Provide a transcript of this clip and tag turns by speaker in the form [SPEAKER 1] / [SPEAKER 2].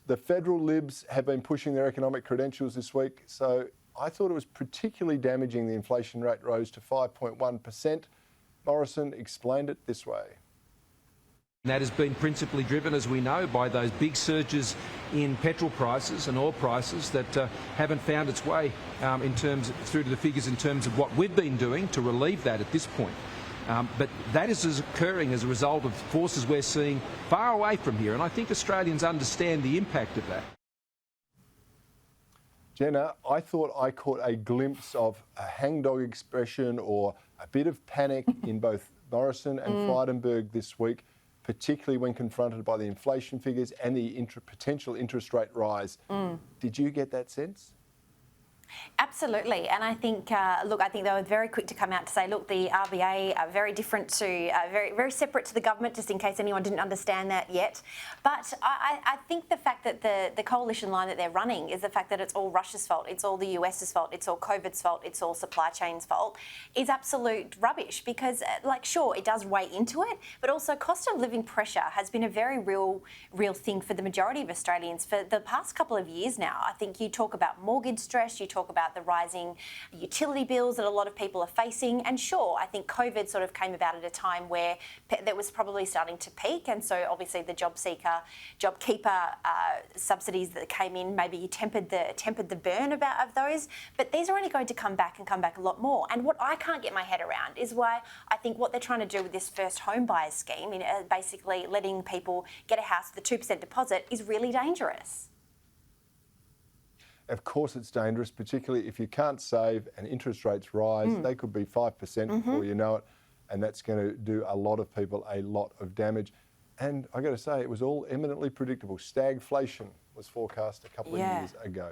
[SPEAKER 1] The federal Libs have been pushing their economic credentials this week, so I thought it was particularly damaging the inflation rate rose to 5.1%. Morrison explained it this way.
[SPEAKER 2] That has been principally driven, as we know, by those big surges in petrol prices and oil prices that haven't found its way through to the figures in terms of what we've been doing to relieve that at this point. But that is occurring as a result of forces we're seeing far away from here, and I think Australians understand the impact of that.
[SPEAKER 1] Jenna, I thought I caught a glimpse of a hangdog expression or a bit of panic in both Morrison and Frydenberg this week, particularly when confronted by the inflation figures and the potential interest rate rise. Did you get that sense?
[SPEAKER 3] Absolutely, and I think, look, I think they were very quick to come out to say, look, the RBA are very different to, very separate to the government, just in case anyone didn't understand that yet. But I think the fact that the coalition line that they're running is the fact that it's all Russia's fault, it's all the US's fault, it's all COVID's fault, it's all supply chain's fault, is absolute rubbish because, like, sure, it does weigh into it, but also cost of living pressure has been a very real thing for the majority of Australians for the past couple of years now. I think you talk about mortgage stress, you talk about the rising utility bills that a lot of people are facing. And sure, I think COVID sort of came about at a time where that was probably starting to peak. And so obviously the JobKeeper subsidies that came in maybe tempered the burn of those. But these are only going to come back a lot more. And what I can't get my head around is why I think what they're trying to do with this first home buyers scheme, basically letting people get a house with a 2% deposit, is really dangerous.
[SPEAKER 1] Of course it's dangerous, particularly if you can't save and interest rates rise. They could be 5% before you know it, and that's going to do a lot of people a lot of damage. And I got to say, it was all eminently predictable. Stagflation was forecast a couple of years ago.